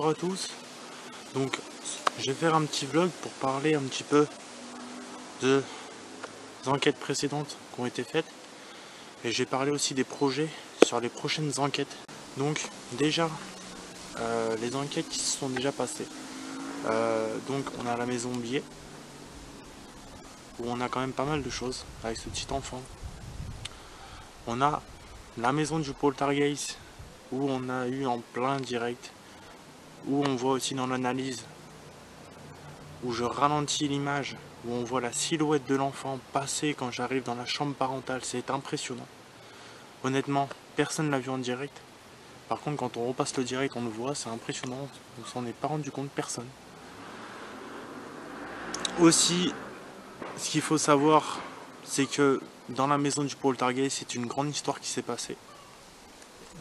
bonjour à tous. Donc je vais faire un petit vlog pour parler un petit peu des enquêtes précédentes qui ont été faites. Et j'ai parlé aussi des projets sur les prochaines enquêtes. Donc déjà, les enquêtes qui se sont déjà passées. Donc on a la maison Billet, où on a quand même pas mal de choses avec ce petit enfant. On a la maison du Poltergeist, où on a eu en plein direct, où on voit aussi dans l'analyse, où je ralentis l'image, où on voit la silhouette de l'enfant passer quand j'arrive dans la chambre parentale. C'est impressionnant. Honnêtement, personne ne l'a vu en direct. Par contre, quand on repasse le direct, on le voit, c'est impressionnant. On s'en est pas rendu compte, personne. Aussi, ce qu'il faut savoir, c'est que dans la maison du Poltergeist, c'est une grande histoire qui s'est passée.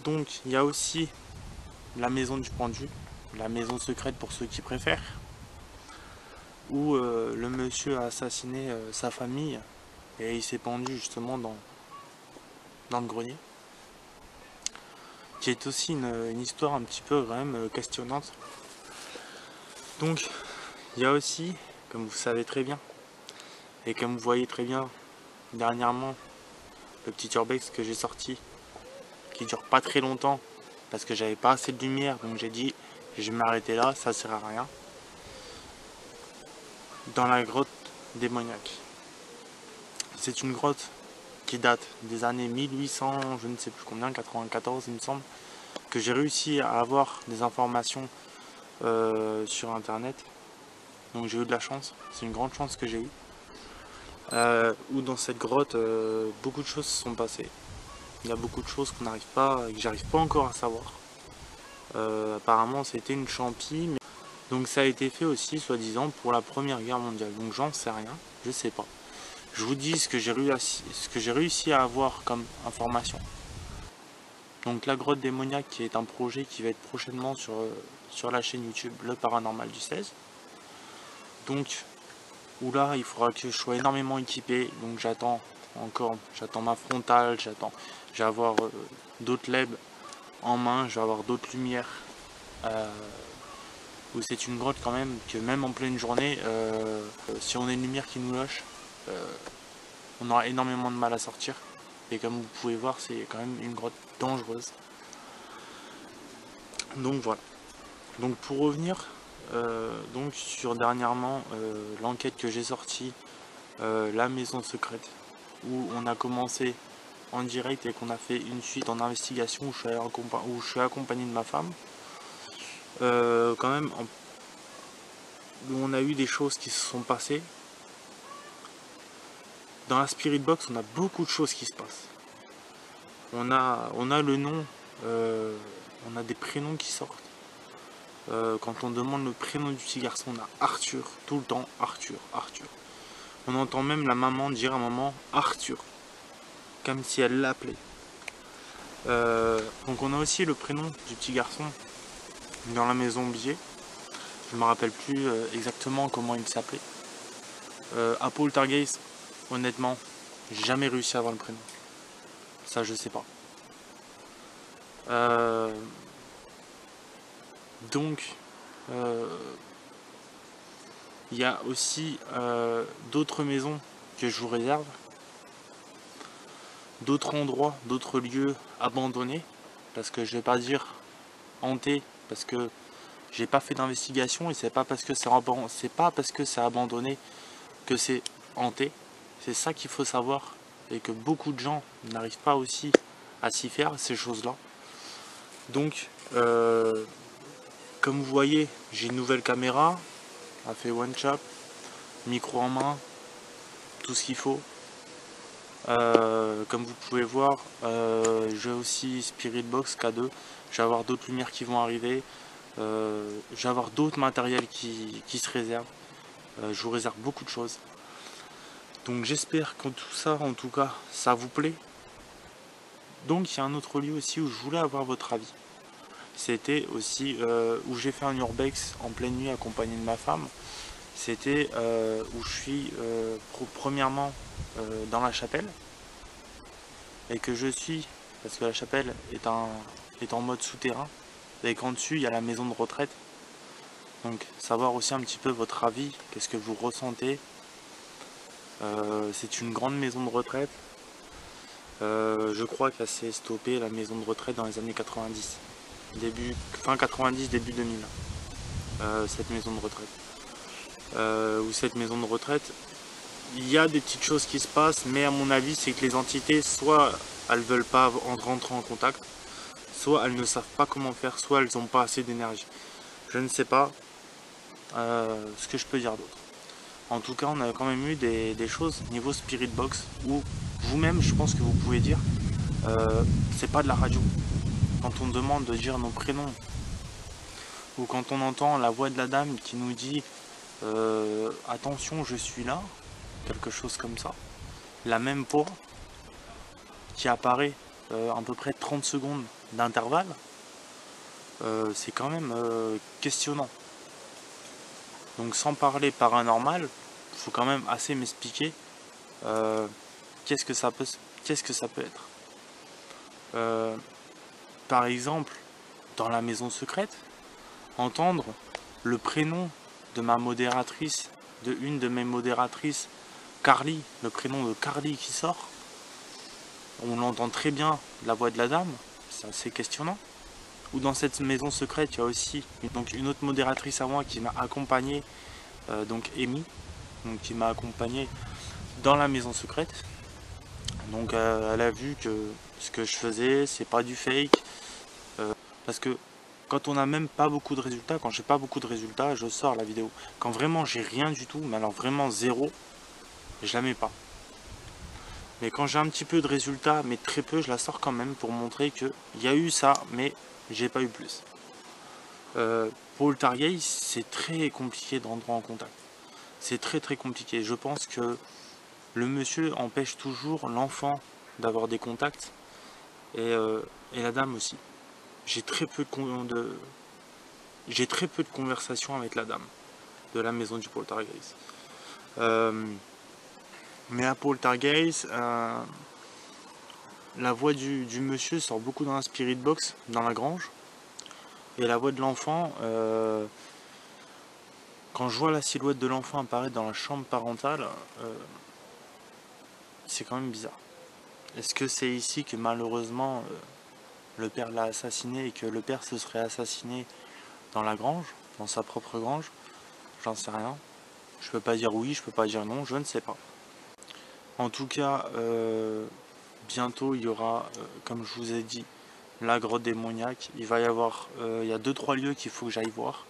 Donc, il y a aussi la maison du pendu, la maison secrète pour ceux qui préfèrent, où le monsieur a assassiné sa famille et il s'est pendu justement dans le grenier, qui est aussi une histoire un petit peu quand même questionnante. Donc il y a aussi, comme vous savez très bien, et comme vous voyez très bien dernièrement, le petit urbex que j'ai sorti, qui dure pas très longtemps, parce que j'avais pas assez de lumière, donc j'ai dit je vais m'arrêter là, ça sert à rien. Dans la grotte démoniaque. C'est une grotte qui date des années 1800, je ne sais plus combien, 94 il me semble, que j'ai réussi à avoir des informations sur internet. Donc j'ai eu de la chance, c'est une grande chance que j'ai eue. Où dans cette grotte, beaucoup de choses se sont passées. Il y a beaucoup de choses qu'on n'arrive pas, que j'arrive pas encore à savoir. Apparemment c'était une champie, mais... donc ça a été fait aussi, soi-disant, pour la Première Guerre mondiale. Donc j'en sais rien, je sais pas. Je vous dis ce que j'ai réussi à avoir comme information. Donc la grotte démoniaque, qui est un projet qui va être prochainement sur la chaîne YouTube Le Paranormal du 16. Donc où là il faudra que je sois énormément équipé. Donc j'attends ma frontale, je vais avoir d'autres LED en main, je vais avoir d'autres lumières. Où c'est une grotte quand même que même en pleine journée, si on a une lumière qui nous lâche, on aura énormément de mal à sortir. Et comme vous pouvez voir, c'est quand même une grotte dangereuse. Donc voilà. Donc pour revenir donc sur dernièrement l'enquête que j'ai sortie, la maison secrète, où on a commencé en direct et qu'on a fait une suite en investigation où je suis accompagné de ma femme. Quand même, où on a eu des choses qui se sont passées. Dans la Spirit Box, on a beaucoup de choses qui se passent. On a le nom, on a des prénoms qui sortent. Quand on demande le prénom du petit garçon, on a Arthur, tout le temps Arthur, Arthur. On entend même la maman dire à maman Arthur, comme si elle l'appelait. Donc on a aussi le prénom du petit garçon dans la maison Billet. Je ne me rappelle plus exactement comment il s'appelait. À Poltergeist, honnêtement, j'ai jamais réussi à avoir le prénom. Ça, je sais pas. Donc, il y a aussi d'autres maisons que je vous réserve. D'autres endroits, d'autres lieux abandonnés. Parce que je vais pas dire hantés, parce que j'ai pas fait d'investigation et c'est pas parce que c'est abandonné que c'est hanté. C'est ça qu'il faut savoir et que beaucoup de gens n'arrivent pas aussi à s'y faire, ces choses-là. Donc, comme vous voyez, j'ai une nouvelle caméra, elle fait one shot, micro en main, tout ce qu'il faut. Comme vous pouvez voir, j'ai aussi Spirit Box K2, je vais avoir d'autres lumières qui vont arriver, je vais avoir d'autres matériels qui se réservent. Je vous réserve beaucoup de choses. Donc j'espère que tout ça, en tout cas, ça vous plaît. Donc il y a un autre lieu aussi où je voulais avoir votre avis. C'était aussi où j'ai fait un urbex en pleine nuit accompagné de ma femme. C'était où je suis premièrement dans la chapelle. Et que je suis, parce que la chapelle est en mode souterrain. Et qu'en dessus il y a la maison de retraite. Donc savoir aussi un petit peu votre avis, qu'est-ce que vous ressentez. C'est une grande maison de retraite. Je crois qu'elle s'est stoppée, la maison de retraite, dans les années 90. Fin 90, début 2000. Cette maison de retraite. Ou cette maison de retraite, il y a des petites choses qui se passent, mais à mon avis, c'est que les entités, soit elles veulent pas rentrer en contact, soit elles ne savent pas comment faire, soit elles n'ont pas assez d'énergie. Je ne sais pas ce que je peux dire d'autre. En tout cas, on a quand même eu des choses niveau Spirit Box où vous-même, je pense que vous pouvez dire, c'est pas de la radio. Quand on demande de dire nos prénoms, ou quand on entend la voix de la dame qui nous dit attention, je suis là, quelque chose comme ça, la même voix qui apparaît à peu près 30 secondes d'intervalle, c'est quand même questionnant. Donc sans parler paranormal, il faut quand même assez m'expliquer qu'est-ce que ça peut être. Par exemple, dans la maison secrète, entendre le prénom de ma modératrice, de une de mes modératrices, Carly, le prénom de Carly qui sort, on l'entend très bien, la voix de la dame, c'est assez questionnant. Ou dans cette maison secrète, il y a aussi une autre modératrice à moi qui m'a accompagné, donc Amy, donc qui m'a accompagné dans la maison secrète. Donc elle a vu que ce que je faisais, c'est pas du fake, parce que quand on n'a même pas beaucoup de résultats, quand j'ai pas beaucoup de résultats, je sors la vidéo. Quand vraiment j'ai rien du tout, mais alors vraiment zéro, je la mets pas. Mais quand j'ai un petit peu de résultats, mais très peu, je la sors quand même pour montrer qu'il y a eu ça, mais j'ai pas eu plus. Poltergeist, c'est très compliqué d'entrer en contact. C'est très compliqué. Je pense que le monsieur empêche toujours l'enfant d'avoir des contacts et la dame aussi. J'ai très peu de conversations avec la dame de la maison du Poltergeist. Mais à Poltergeist, la voix du monsieur sort beaucoup dans la Spirit Box, dans la grange. Et la voix de l'enfant, quand je vois la silhouette de l'enfant apparaître dans la chambre parentale, c'est quand même bizarre. Est-ce que c'est ici que malheureusement le père l'a assassiné et que le père se serait assassiné dans la grange, dans sa propre grange? J'en sais rien. Je peux pas dire oui, je peux pas dire non, je ne sais pas. En tout cas, bientôt il y aura, comme je vous ai dit, la grotte démoniaque. Il va y avoir, il y a 2-3 lieux qu'il faut que j'aille voir.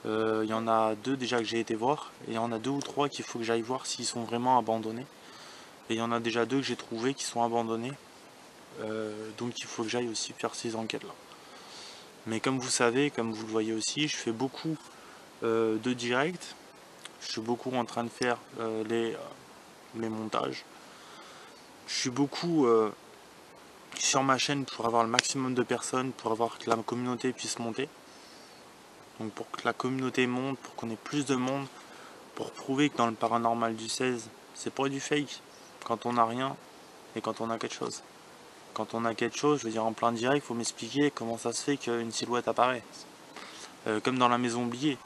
Il y en a 2 déjà que j'ai été voir, et il y en a 2 ou 3 qu'il faut que j'aille voir s'ils sont vraiment abandonnés. Et il y en a déjà 2 que j'ai trouvé qui sont abandonnés. Donc il faut que j'aille aussi faire ces enquêtes là. Mais comme vous savez, comme vous le voyez aussi, je fais beaucoup de directs. Je suis beaucoup en train de faire les montages. Je suis beaucoup sur ma chaîne pour avoir le maximum de personnes, pour avoir que la communauté puisse monter. Donc pour que la communauté monte, pour qu'on ait plus de monde, pour prouver que dans le paranormal du 16, c'est pas du fake quand on n'a rien et quand on a quelque chose. Quand on a quelque chose, je veux dire en plein direct, il faut m'expliquer comment ça se fait qu'une silhouette apparaît. Comme dans la maison oubliée.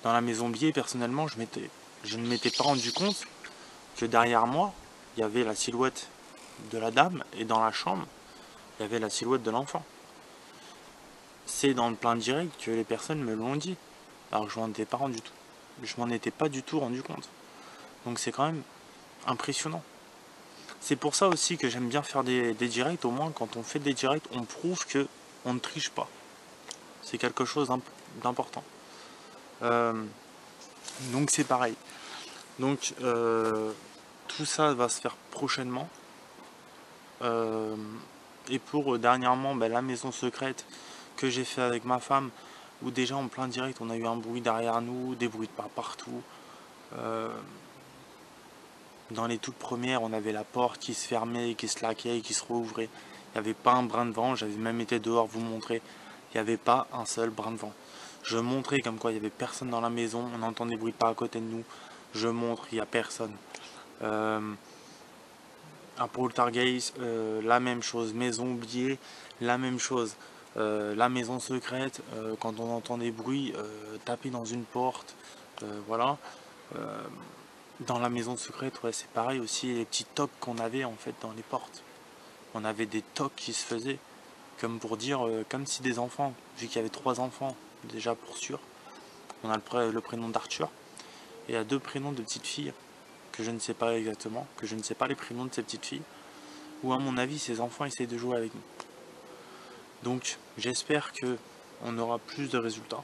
Dans la maison oubliée, personnellement, je ne m'étais pas rendu compte que derrière moi, il y avait la silhouette de la dame et dans la chambre, il y avait la silhouette de l'enfant. C'est dans le plein direct que les personnes me l'ont dit. Alors je m'en étais pas rendu tout. Je m'en étais pas du tout rendu compte. Donc c'est quand même impressionnant. C'est pour ça aussi que j'aime bien faire des directs. Au moins quand on fait des directs, on prouve que on ne triche pas. C'est quelque chose d'important. Donc c'est pareil. Donc tout ça va se faire prochainement. Et pour dernièrement, la maison secrète que j'ai fait avec ma femme, où déjà en plein direct on a eu un bruit derrière nous, des bruits de pas partout. Dans les toutes premières, on avait la porte qui se fermait, qui se laquait, qui se rouvrait. Il n'y avait pas un brin de vent, j'avais même été dehors vous montrer. Il n'y avait pas un seul brin de vent. Je montrais comme quoi il n'y avait personne dans la maison, on entend des bruits de pas à côté de nous. Je montre, il n'y a personne. À Poltergeist, la même chose. Maison oubliée, la même chose. la maison secrète, quand on entend des bruits, taper dans une porte, voilà. Euh, Dans la maison secrète, ouais, c'est pareil aussi, les petits tocs qu'on avait en fait dans les portes. On avait des tocs qui se faisaient, comme pour dire, comme si des enfants, vu qu'il y avait 3 enfants, déjà pour sûr. On a le prénom d'Arthur, et il y a 2 prénoms de petites filles, que je ne sais pas exactement, que je ne sais pas les prénoms de ces petites filles, où à mon avis ces enfants essayent de jouer avec nous. Donc j'espère que on aura plus de résultats.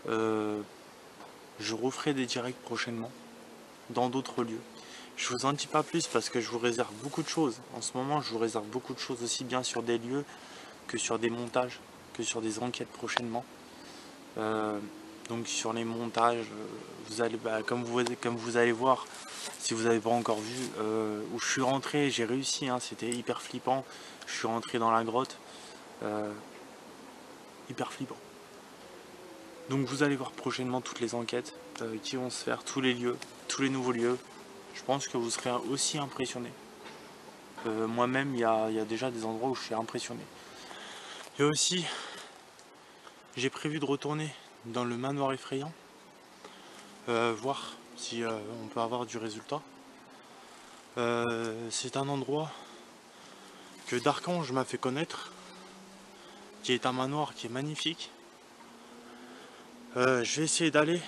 Je referai des directs prochainement, dans d'autres lieux. Je vous en dis pas plus parce que je vous réserve beaucoup de choses. En ce moment, je vous réserve beaucoup de choses aussi bien sur des lieux que sur des montages, que sur des enquêtes prochainement. Euh, donc sur les montages, vous allez, comme vous allez voir, si vous n'avez pas encore vu, où je suis rentré, j'ai réussi, hein, c'était hyper flippant. Je suis rentré dans la grotte, euh, hyper flippant. Donc vous allez voir prochainement toutes les enquêtes qui vont se faire, tous les lieux, tous les nouveaux lieux. Je pense que vous serez aussi impressionné. Moi-même, il y a déjà des endroits où je suis impressionné. Et aussi, j'ai prévu de retourner dans le manoir effrayant, voir si on peut avoir du résultat. C'est un endroit que Darkange m'a fait connaître, qui est un manoir qui est magnifique. Je vais essayer d'aller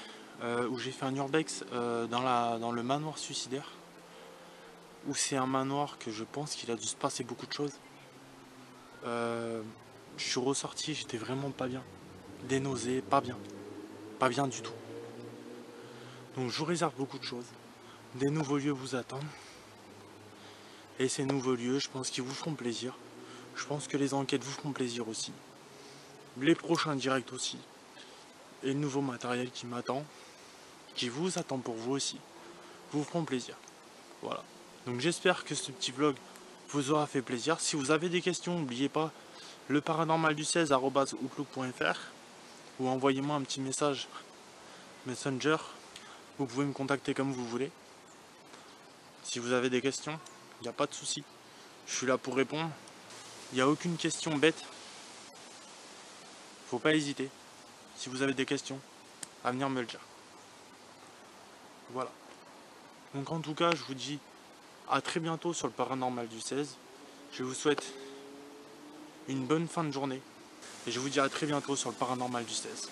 où j'ai fait un urbex dans le manoir suicidaire, où c'est un manoir que je pense qu'il a dû se passer beaucoup de choses. Je suis ressorti, j'étais vraiment pas bien. Des nausées, pas bien. Pas bien du tout. Donc je vous réserve beaucoup de choses. Des nouveaux lieux vous attendent. Et ces nouveaux lieux, je pense qu'ils vous feront plaisir. Je pense que les enquêtes vous feront plaisir aussi. Les prochains directs aussi. Et le nouveau matériel qui m'attend, qui vous attend pour vous aussi, vous feront plaisir. Voilà. Donc j'espère que ce petit vlog vous aura fait plaisir. Si vous avez des questions, n'oubliez pas leparanormal16@outlook.fr ou envoyez-moi un petit message Messenger. Vous pouvez me contacter comme vous voulez. Si vous avez des questions, il n'y a pas de souci. Je suis là pour répondre. Il n'y a aucune question bête. Faut pas hésiter. Si vous avez des questions, à venir me le dire. Voilà. Donc en tout cas, je vous dis à très bientôt sur le Paranormal du 16. Je vous souhaite une bonne fin de journée. Et je vous dis à très bientôt sur le Paranormal du 16.